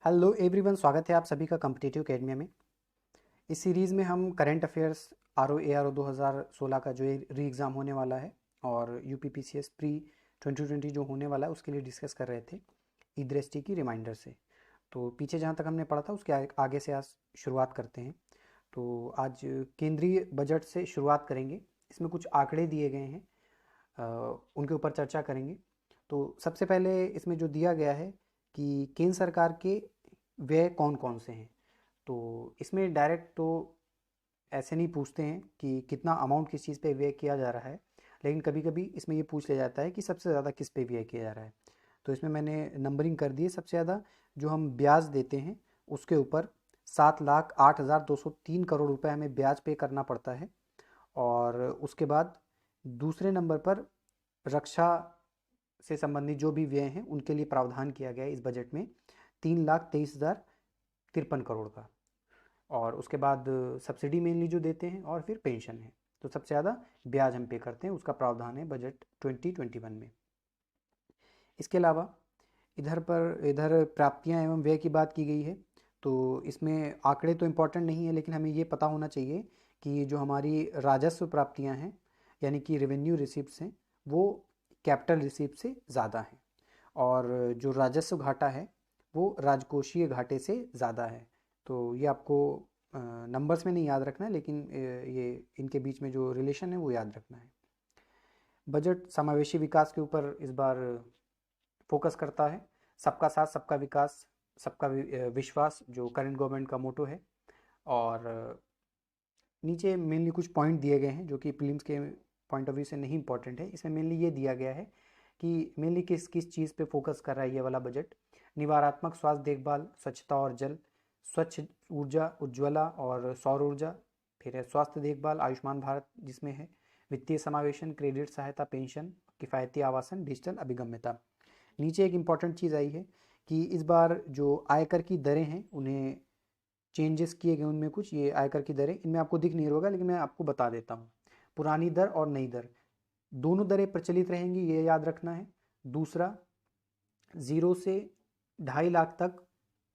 Hello everyone, स्वागत है आप सभी का कॉम्पिटिटिव एकेडमी में। इस सीरीज़ में हम current affairs R O A R O 2016 का जो री एग्ज़ाम होने वाला है और U P P C S pre 2020 जो होने वाला है उसके लिए डिस्कस कर रहे थे ई दृष्टि की रिमाइंडर से। तो पीछे जहाँ तक हमने पढ़ा था उसके आगे से आज शुरुआत करते हैं। तो आज केंद्रीय बजट से शुरुआत करेंगे। इसमें कुछ आंकड़े दिए गए हैं, उनके ऊपर चर्चा करेंगे। तो सबसे पहले इसमें जो दिया गया है कि केंद्र सरकार के व्यय कौन कौन से हैं। तो इसमें डायरेक्ट तो ऐसे नहीं पूछते हैं कि कितना अमाउंट किस चीज़ पे व्यय किया जा रहा है, लेकिन कभी कभी इसमें ये पूछ लिया जाता है कि सबसे ज़्यादा किस पे व्यय किया जा रहा है। तो इसमें मैंने नंबरिंग कर दी है। सबसे ज़्यादा जो हम ब्याज देते हैं उसके ऊपर 7,08,203 करोड़ रुपए हमें ब्याज पे करना पड़ता है। और उसके बाद दूसरे नंबर पर रक्षा से संबंधित जो भी व्यय हैं उनके लिए प्रावधान किया गया है इस बजट में 3,23,053 करोड़ का। और उसके बाद सब्सिडी मेनली जो देते हैं और फिर पेंशन है। तो सबसे ज़्यादा ब्याज हम पे करते हैं, उसका प्रावधान है बजट 2021 में। इसके अलावा इधर प्राप्तियां एवं व्यय की बात की गई है। तो इसमें आंकड़े तो इम्पोर्टेंट नहीं है, लेकिन हमें ये पता होना चाहिए कि जो हमारी राजस्व प्राप्तियां हैं यानी कि रेवेन्यू रिसिप्ट्स हैं वो कैपिटल रिसिप्ट से ज़्यादा हैं, और जो राजस्व घाटा है वो राजकोषीय घाटे से ज़्यादा है। तो ये आपको नंबर्स में नहीं याद रखना है, लेकिन ये इनके बीच में जो रिलेशन है वो याद रखना है। बजट समावेशी विकास के ऊपर इस बार फोकस करता है। सबका साथ सबका विकास सबका विश्वास जो करंट गवर्नमेंट का मोटो है। और नीचे मेनली कुछ पॉइंट दिए गए हैं जो कि प्रीलिम्स के पॉइंट ऑफ व्यू से नहीं इंपॉर्टेंट है। इसमें मेनली ये दिया गया है कि मेनली किस किस चीज़ पे फोकस कर रहा है ये वाला बजट। निवारात्मक स्वास्थ्य देखभाल, स्वच्छता और जल, स्वच्छ ऊर्जा, उज्ज्वला और सौर ऊर्जा, फिर है स्वास्थ्य देखभाल, आयुष्मान भारत जिसमें है, वित्तीय समावेशन, क्रेडिट सहायता, पेंशन, किफ़ायती आवासन, डिजिटल अभिगम्यता। नीचे एक इम्पॉर्टेंट चीज़ आई है कि इस बार जो आयकर की दरें हैं उन्हें चेंजेस किए गए। उनमें कुछ ये आयकर की दरें इनमें आपको दिख नहीं होगा, लेकिन मैं आपको बता देता हूँ। पुरानी दर और नई दर दोनों दरें प्रचलित रहेंगी, ये याद रखना है। दूसरा, 0 से 2.5 लाख तक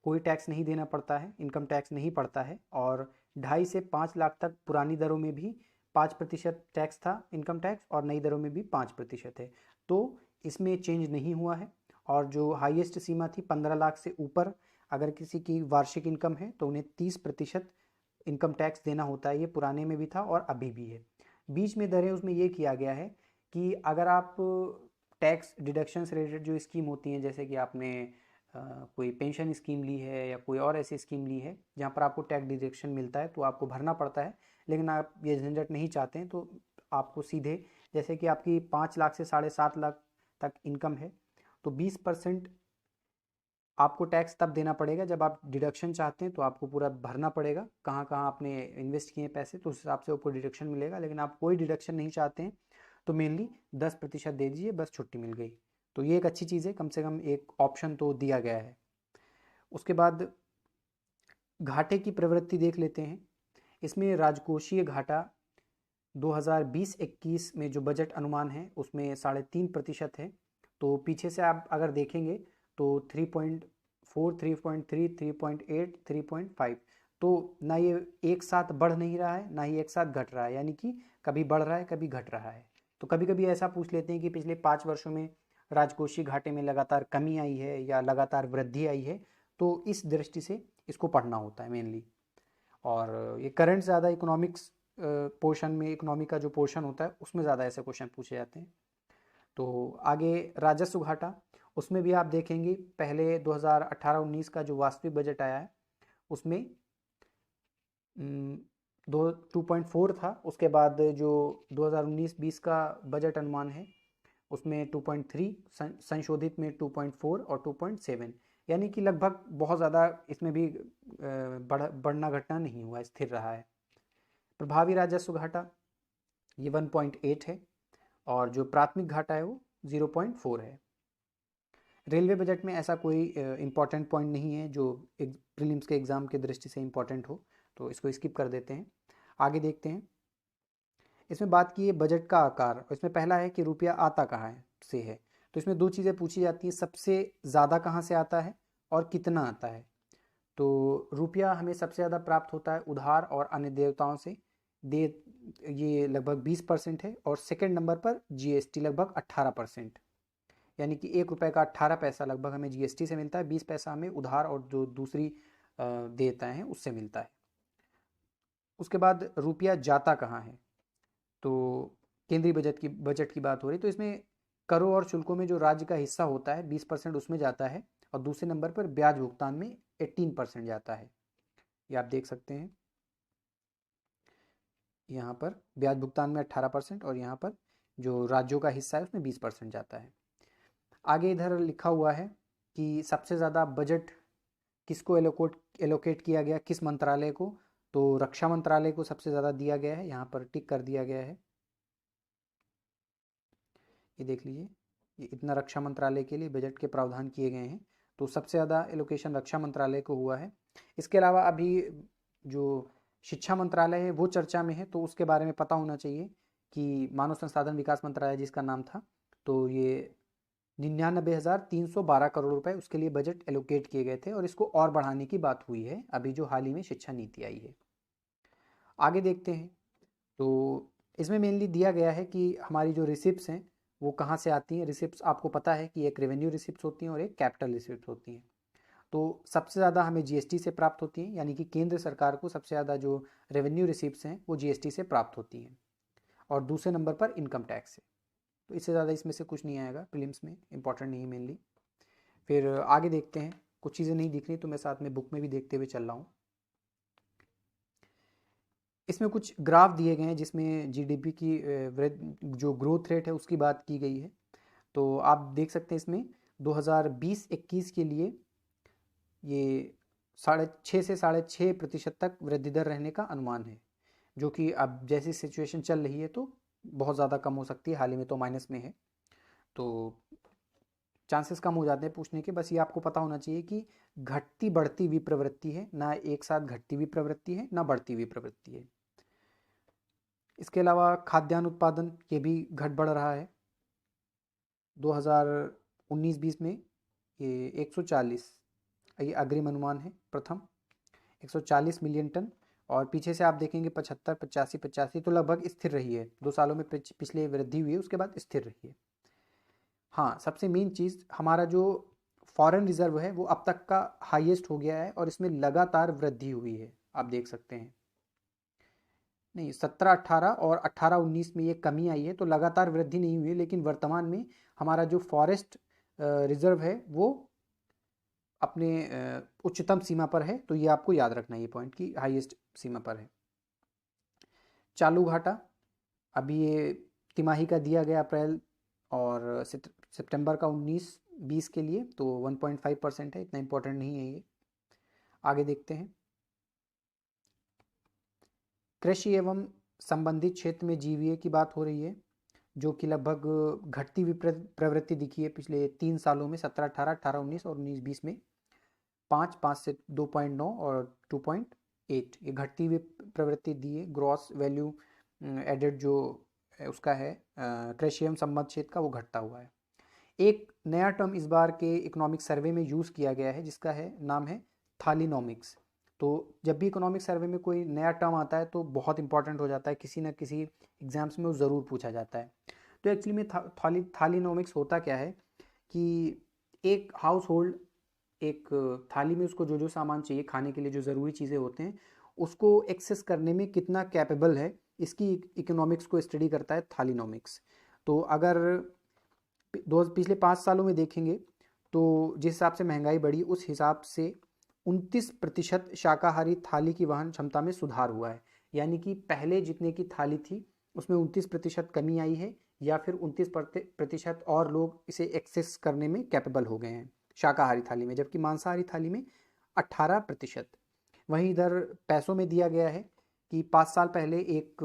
कोई टैक्स नहीं देना पड़ता है, इनकम टैक्स नहीं पड़ता है। और 2.5 से 5 लाख तक पुरानी दरों में भी 5% टैक्स था इनकम टैक्स, और नई दरों में भी 5% है। तो इसमें चेंज नहीं हुआ है। और जो हाईएस्ट सीमा थी 15 लाख से ऊपर अगर किसी की वार्षिक इनकम है तो उन्हें 30% इनकम टैक्स देना होता है। ये पुराने में भी था और अभी भी है। बीच में दरें उसमें ये किया गया है कि अगर आप टैक्स डिडक्शन से रिलेटेड जो स्कीम होती हैं, जैसे कि आपने कोई पेंशन स्कीम ली है या कोई और ऐसी स्कीम ली है जहाँ पर आपको टैक्स डिडक्शन मिलता है तो आपको भरना पड़ता है। लेकिन आप ये झंझट नहीं चाहते हैं तो आपको सीधे, जैसे कि आपकी 5 लाख से 7.5 लाख तक इनकम है तो 20% आपको टैक्स तब देना पड़ेगा जब आप डिडक्शन चाहते हैं। तो आपको पूरा भरना पड़ेगा कहाँ कहाँ आपने इन्वेस्ट किए पैसे, तो उस हिसाब से आपको डिडक्शन मिलेगा। लेकिन आप कोई डिडक्शन नहीं चाहते हैं तो मेनली 10% दे दीजिए, बस छुट्टी मिल गई। तो ये एक अच्छी चीज़ है, कम से कम एक ऑप्शन तो दिया गया है। उसके बाद घाटे की प्रवृत्ति देख लेते हैं। इसमें राजकोषीय घाटा 2020-21 में जो बजट अनुमान है उसमें 3.5% है। तो पीछे से आप अगर देखेंगे तो 3.4, 3.3, 3.8, 3.5, तो ना ये एक साथ बढ़ नहीं रहा है ना ही एक साथ घट रहा है, यानी कि कभी बढ़ रहा है कभी घट रहा है। तो कभी कभी ऐसा पूछ लेते हैं कि पिछले 5 वर्षों में राजकोषीय घाटे में लगातार कमी आई है या लगातार वृद्धि आई है। तो इस दृष्टि से इसको पढ़ना होता है मेनली। और ये करंट ज़्यादा इकोनॉमिक्स पोर्शन में, इकोनॉमी का जो पोर्शन होता है उसमें ज़्यादा ऐसे क्वेश्चन पूछे जाते हैं। तो आगे राजस्व घाटा, उसमें भी आप देखेंगे पहले 2018-19 का जो वास्तविक बजट आया है उसमें 2.4 था। उसके बाद जो 2019-20 का बजट अनुमान है उसमें 2.3, संशोधित में 2.4 और 2.7, यानी कि लगभग बहुत ज़्यादा इसमें भी बढ़ना घटना नहीं हुआ, स्थिर रहा है। प्रभावी राजस्व घाटा ये 1.8 है, और जो प्राथमिक घाटा है वो 0.4 है। रेलवे बजट में ऐसा कोई इम्पॉर्टेंट पॉइंट नहीं है जो एक प्रीलिम्स के एग्ज़ाम के दृष्टि से इम्पॉर्टेंट हो, तो इसको स्किप कर देते हैं। आगे देखते हैं। इसमें बात की है बजट का आकार। इसमें पहला है कि रुपया आता कहाँ है से है। तो इसमें दो चीज़ें पूछी जाती हैं, सबसे ज़्यादा कहाँ से आता है और कितना आता है। तो रुपया हमें सबसे ज़्यादा प्राप्त होता है उधार और अन्य देवताओं से, दे ये लगभग 20% है, और सेकंड नंबर पर जीएसटी लगभग 18%, यानी कि 1 रुपये का 18 पैसा लगभग हमें जीएसटी से मिलता है, 20 पैसा हमें उधार और जो दूसरी देयताएं हैं उससे मिलता है। उसके बाद रुपया जाता कहाँ है, तो केंद्रीय बजट की बात हो रही, तो इसमें करों और शुल्कों में जो राज्य का हिस्सा होता है 20% उसमें जाता है, और दूसरे नंबर पर ब्याज भुगतान में 18% जाता है। ये आप देख सकते हैं, यहाँ पर ब्याज भुगतान में 18% और यहाँ पर जो राज्यों का हिस्सा है उसमें 20% जाता है। आगे इधर लिखा हुआ है कि सबसे ज़्यादा बजट किसको एलोकेट किया गया, किस मंत्रालय को, तो रक्षा मंत्रालय को सबसे ज़्यादा दिया गया है, यहाँ पर टिक कर दिया गया है। ये देख लीजिए, ये इतना रक्षा मंत्रालय के लिए बजट के प्रावधान किए गए हैं, तो सबसे ज़्यादा एलोकेशन रक्षा मंत्रालय को हुआ है। इसके अलावा अभी जो शिक्षा मंत्रालय है वो चर्चा में है, तो उसके बारे में पता होना चाहिए कि मानव संसाधन विकास मंत्रालय जिसका नाम था, तो ये 99,312 करोड़ रुपए उसके लिए बजट एलोकेट किए गए थे, और इसको और बढ़ाने की बात हुई है अभी जो हाल ही में शिक्षा नीति आई है। आगे देखते हैं, तो इसमें मेनली दिया गया है कि हमारी जो रिसिप्ट्स हैं वो कहाँ से आती हैं। रिसिप्ट्स आपको पता है कि एक रेवेन्यू रिसिप्ट्स होती हैं और एक कैपिटल रिसिप्ट्स होती हैं। तो सबसे ज़्यादा हमें जीएसटी से प्राप्त होती हैं, यानी कि केंद्र सरकार को सबसे ज़्यादा जो रेवेन्यू रिसिप्ट्स हैं वो जीएसटी से प्राप्त होती हैं, और दूसरे नंबर पर इनकम टैक्स से। तो इससे ज़्यादा इसमें से कुछ नहीं आएगा, प्रीलिम्स में इंपॉर्टेंट नहीं है मेनली। फिर आगे देखते हैं, कुछ चीज़ें नहीं दिख रही तो मैं साथ में बुक में भी देखते हुए चल रहा हूँ। इसमें कुछ ग्राफ दिए गए हैं जिसमें जीडीपी की जो ग्रोथ रेट है उसकी बात की गई है। तो आप देख सकते हैं इसमें 2020-21 के लिए ये 6.5 से 6.5% तक वृद्धि दर रहने का अनुमान है, जो कि अब जैसी सिचुएशन चल रही है तो बहुत ज़्यादा कम हो सकती है, हाल ही में तो माइनस में है, तो चांसेस कम हो जाते हैं पूछने के। बस ये आपको पता होना चाहिए कि घटती बढ़ती हुई प्रवृत्ति है, ना एक साथ घटती हुई प्रवृत्ति है ना बढ़ती हुई प्रवृत्ति है। इसके अलावा खाद्यान्न उत्पादन ये भी घट बढ़ रहा है। 2019-20 में ये 140, ये अग्रिम अनुमान है प्रथम, 140 मिलियन टन, और पीछे से आप देखेंगे 75, 85, 85, तो लगभग स्थिर रही है। 2 सालों में पिछले वृद्धि हुई है, उसके बाद स्थिर रही है। हाँ, सबसे मेन चीज़ हमारा जो फॉरेन रिजर्व है वो अब तक का हाईएस्ट हो गया है, और इसमें लगातार वृद्धि हुई है, आप देख सकते हैं। नहीं, 17-18 और 18-19 में ये कमी आई है, तो लगातार वृद्धि नहीं हुई है, लेकिन वर्तमान में हमारा जो फॉरेस्ट रिजर्व है वो अपने उच्चतम सीमा पर है, तो ये आपको याद रखना है, ये पॉइंट की हाईएस्ट सीमा पर है। चालू घाटा अभी ये तिमाही का दिया गया अप्रैल और सितंबर का 19-20 के लिए, तो 1.5% है, इतना इंपॉर्टेंट नहीं है ये। आगे देखते हैं, कृषि एवं संबंधित क्षेत्र में जीवीए की बात हो रही है, जो कि लगभग घटती हुई प्रवृत्ति दिखी है पिछले 3 सालों में, 17-18, 18-19 और 19-20 में 5 से 2.9 और 2.8 ये घटती हुई प्रवृत्ति दी है। ग्रॉस वैल्यू एडेड जो उसका है कृषि एवं संबद्ध क्षेत्र का, वो घटता हुआ है। एक नया टर्म इस बार के इकोनॉमिक सर्वे में यूज़ किया गया है जिसका है नाम है थालीनॉमिक्स। तो जब भी इकोनॉमिक सर्वे में कोई नया टर्म आता है तो बहुत इंपॉर्टेंट हो जाता है, किसी न किसी एग्जाम्स में वो ज़रूर पूछा जाता है। तो एक्चुअली में थालीनॉमिक्स होता क्या है कि एक हाउस होल्ड एक थाली में उसको जो जो सामान चाहिए खाने के लिए, जो ज़रूरी चीज़ें होते हैं, उसको एक्सेस करने में कितना कैपेबल है, इसकी इकोनॉमिक्स को स्टडी करता है थालीनॉमिक्स। तो अगर पिछले 5 सालों में देखेंगे तो जिस हिसाब से महंगाई बढ़ी उस हिसाब से 29% शाकाहारी थाली की वहन क्षमता में सुधार हुआ है, यानी कि पहले जितने की थाली थी उसमें 29% कमी आई है, या फिर 29% और लोग इसे एक्सेस करने में कैपेबल हो गए हैं शाकाहारी थाली में, जबकि मांसाहारी थाली में 18%। वहीं इधर पैसों में दिया गया है कि 5 साल पहले एक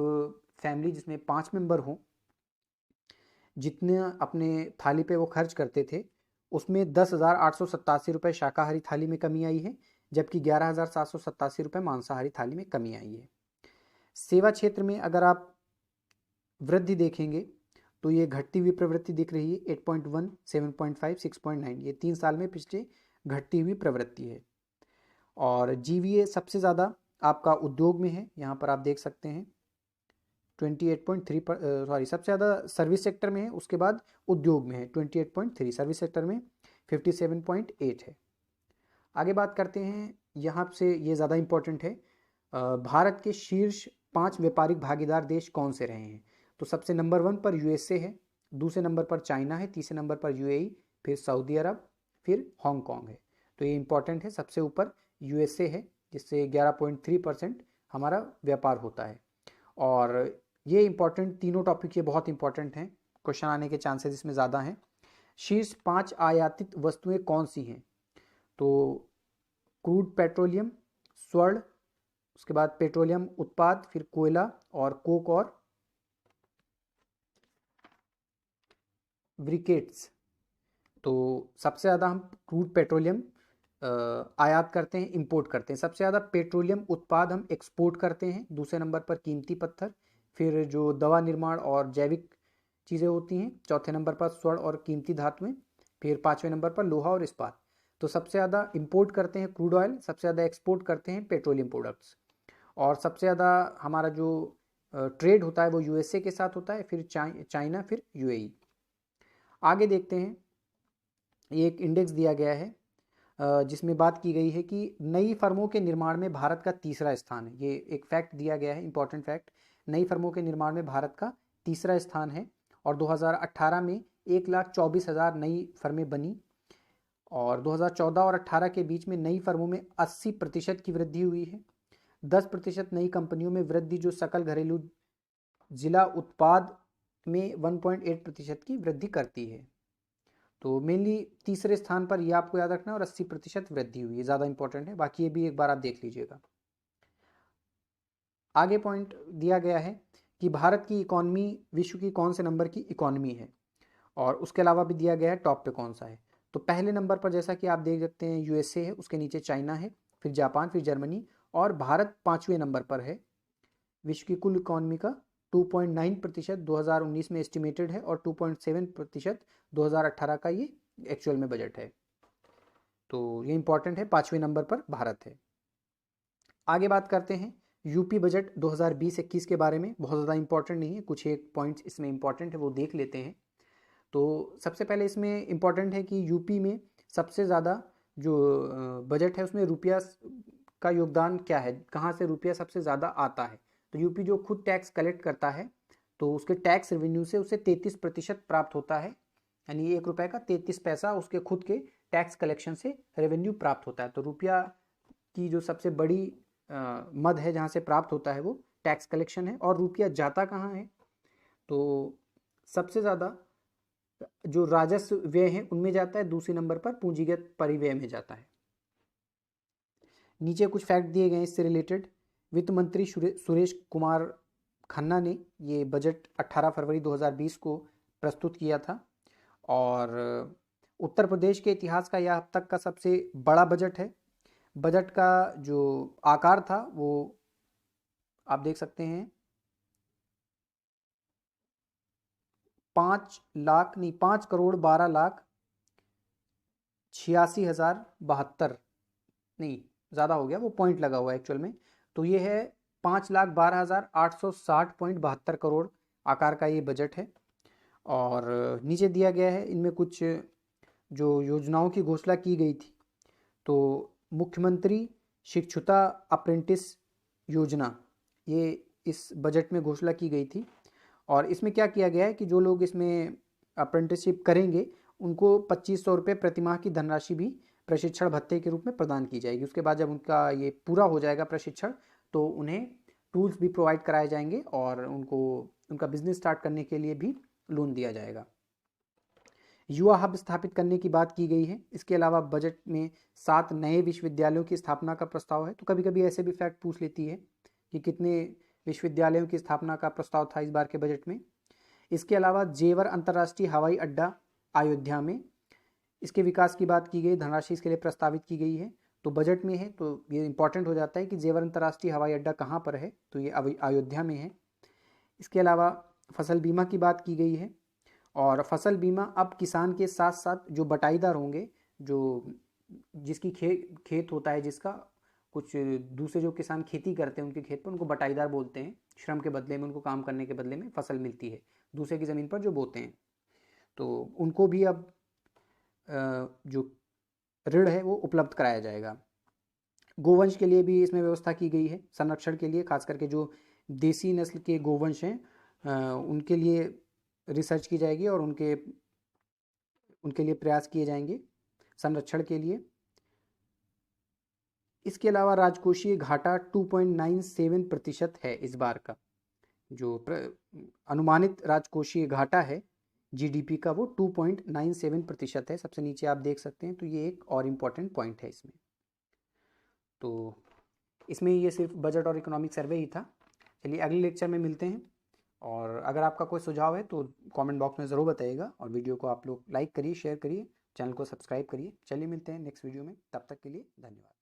फैमिली जिसमें 5 मेंबर हों, जितने अपने थाली पे वो खर्च करते थे उसमें 10,887 रुपये शाकाहारी थाली में कमी आई है, जबकि 11,787 रुपये मांसाहारी थाली में कमी आई है। सेवा क्षेत्र में अगर आप वृद्धि देखेंगे तो ये घटती हुई प्रवृत्ति दिख रही है, 8.1, 7.5, 6.9, ये 3 साल में पिछले घटती हुई प्रवृत्ति है। और जीवीए सबसे ज़्यादा आपका उद्योग में है, यहाँ पर आप देख सकते हैं 28.3 सॉरी सबसे ज़्यादा सर्विस सेक्टर में है, उसके बाद उद्योग में है 28.3, सर्विस सेक्टर में 57.8 है। आगे बात करते हैं, यहाँ से ये ज़्यादा इम्पोर्टेंट है, भारत के शीर्ष 5 व्यापारिक भागीदार देश कौन से रहे हैं। तो सबसे नंबर 1 पर यूएसए है, दूसरे नंबर पर चाइना है, तीसरे नंबर पर यूएई, फिर सऊदी अरब, फिर हांगकांग है। तो ये इंपॉर्टेंट है, सबसे ऊपर यूएसए है जिससे 11.3% हमारा व्यापार होता है। और ये इंपॉर्टेंट तीनों टॉपिक ये बहुत इंपॉर्टेंट हैं, क्वेश्चन आने के चांसेस इसमें ज़्यादा हैं। शीर्ष 5 आयातित वस्तुएं कौन सी हैं। तो क्रूड पेट्रोलियम, स्वर्ण, उसके बाद पेट्रोलियम उत्पाद, फिर कोयला और कोक और ब्रिकेट्स। तो सबसे ज़्यादा हम क्रूड पेट्रोलियम आयात करते हैं, इंपोर्ट करते हैं। सबसे ज़्यादा पेट्रोलियम उत्पाद हम एक्सपोर्ट करते हैं, दूसरे नंबर पर कीमती पत्थर, फिर जो दवा निर्माण और जैविक चीज़ें होती हैं, चौथे नंबर पर स्वर्ण और कीमती धातुएं, फिर पाँचवें नंबर पर लोहा और इस्पात। तो सबसे ज़्यादा इंपोर्ट करते हैं क्रूड ऑयल, सबसे ज़्यादा एक्सपोर्ट करते हैं पेट्रोलियम प्रोडक्ट्स। और सबसे ज़्यादा हमारा जो ट्रेड होता है वो यूएसए के साथ होता है, फिर चाइना, फिर यूएई। आगे देखते हैं, ये एक इंडेक्स दिया गया है जिसमें बात की गई है कि नई फर्मों के निर्माण में भारत का तीसरा स्थान है। ये एक फैक्ट दिया गया है, इंपॉर्टेंट फैक्ट, नई फर्मों के निर्माण में भारत का तीसरा स्थान है। और 2018 में 1,24,000 नई फर्में बनी, और 2014 और 18 के बीच में नई फर्मों में 80% की वृद्धि हुई है। 10% नई कंपनियों में वृद्धि जो सकल घरेलू जिला उत्पाद में 1.8% की वृद्धि करती है। तो मेनली तीसरे स्थान पर ये आपको याद रखना है, और 80% वृद्धि हुई है, ज़्यादा इंपॉर्टेंट है, बाकी ये भी एक बार आप देख लीजिएगा। आगे पॉइंट दिया गया है कि भारत की इकॉनमी विश्व की कौन से नंबर की इकॉनमी है, और उसके अलावा भी दिया गया है टॉप पे कौन सा है। तो पहले नंबर पर जैसा कि आप देख सकते हैं यूएसए है, उसके नीचे चाइना है, फिर जापान, फिर जर्मनी, और भारत 5वें नंबर पर है। विश्व की कुल इकॉनमी का 2.9% 2019 में एस्टिमेटेड है, और 2.7% 2018 का ये एक्चुअल में बजट है। तो ये इंपॉर्टेंट है, 5वें नंबर पर भारत है। आगे बात करते हैं यूपी बजट 2020-21 के बारे में, बहुत ज़्यादा इंपॉर्टेंट नहीं है, कुछ एक पॉइंट्स इसमें इंपॉर्टेंट है वो देख लेते हैं। तो सबसे पहले इसमें इंपॉर्टेंट है कि यूपी में सबसे ज़्यादा जो बजट है उसमें रुपया का योगदान क्या है, कहाँ से रुपया सबसे ज़्यादा आता है। तो यूपी जो खुद टैक्स कलेक्ट करता है, तो उसके टैक्स रेवेन्यू से उसे 33% प्राप्त होता है, यानी 1 रुपये का 33 पैसा उसके खुद के टैक्स कलेक्शन से रेवेन्यू प्राप्त होता है। तो रुपया की जो सबसे बड़ी मद है जहाँ से प्राप्त होता है वो टैक्स कलेक्शन है। और रुपया जाता कहाँ है, तो सबसे ज़्यादा जो राजस्व व्यय है उनमें जाता है, दूसरे नंबर पर पूंजीगत परिव्यय में जाता है। नीचे कुछ फैक्ट दिए गए हैं इससे रिलेटेड। वित्त मंत्री सुरेश कुमार खन्ना ने ये बजट 18 फरवरी 2020 को प्रस्तुत किया था, और उत्तर प्रदेश के इतिहास का यह अब तक का सबसे बड़ा बजट है। बजट का जो आकार था वो आप देख सकते हैं 5,12,86,072, नहीं ज़्यादा हो गया, वो पॉइंट लगा हुआ है एक्चुअल में। तो ये है 5,12,860.72 करोड़ आकार का ये बजट है। और नीचे दिया गया है इनमें कुछ जो योजनाओं की घोषणा की गई थी। तो मुख्यमंत्री शिक्षुता अप्रेंटिस योजना, ये इस बजट में घोषणा की गई थी। और इसमें क्या किया गया है कि जो लोग इसमें अप्रेंटिसशिप करेंगे उनको 2500 रुपये प्रतिमाह की धनराशि भी प्रशिक्षण भत्ते के रूप में प्रदान की जाएगी। उसके बाद जब उनका ये पूरा हो जाएगा प्रशिक्षण, तो उन्हें टूल्स भी प्रोवाइड कराए जाएंगे, और उनको उनका बिजनेस स्टार्ट करने के लिए भी लोन दिया जाएगा। युवा हब स्थापित करने की बात की गई है। इसके अलावा बजट में 7 नए विश्वविद्यालयों की स्थापना का प्रस्ताव है। तो कभी कभी ऐसे भी फैक्ट पूछ लेती है कि कितने विश्वविद्यालयों की स्थापना का प्रस्ताव था इस बार के बजट में। इसके अलावा जेवर अंतर्राष्ट्रीय हवाई अड्डा अयोध्या में, इसके विकास की बात की गई, धनराशि इसके लिए प्रस्तावित की गई है। तो बजट में है तो ये इंपॉर्टेंट हो जाता है कि जेवर अंतर्राष्ट्रीय हवाई अड्डा कहाँ पर है, तो ये अयोध्या में है। इसके अलावा फसल बीमा की बात की गई है, और फसल बीमा अब किसान के साथ साथ जो बटाईदार होंगे, जो जिसकी खेत होता है जिसका, कुछ दूसरे जो किसान खेती करते हैं उनके खेत पर, उनको बटाईदार बोलते हैं। श्रम के बदले में, उनको काम करने के बदले में फसल मिलती है दूसरे की ज़मीन पर जो बोते हैं। तो उनको भी अब जो ऋण है वो उपलब्ध कराया जाएगा। गोवंश के लिए भी इसमें व्यवस्था की गई है संरक्षण के लिए, खास करके जो देसी नस्ल के गोवंश हैं उनके लिए रिसर्च की जाएगी और उनके लिए प्रयास किए जाएंगे संरक्षण के लिए। इसके अलावा राजकोषीय घाटा 2.97% है इस बार का। जो अनुमानित राजकोषीय घाटा है जीडीपी का वो 2.97% है। सबसे नीचे आप देख सकते हैं। तो ये एक और इम्पॉर्टेंट पॉइंट है इसमें। तो इसमें ये सिर्फ बजट और इकोनॉमिक सर्वे ही था। चलिए अगले लेक्चर में मिलते हैं। और अगर आपका कोई सुझाव है तो कमेंट बॉक्स में ज़रूर बताइएगा, और वीडियो को आप लोग लाइक करिए, शेयर करिए, चैनल को सब्सक्राइब करिए। चलिए मिलते हैं नेक्स्ट वीडियो में, तब तक के लिए धन्यवाद।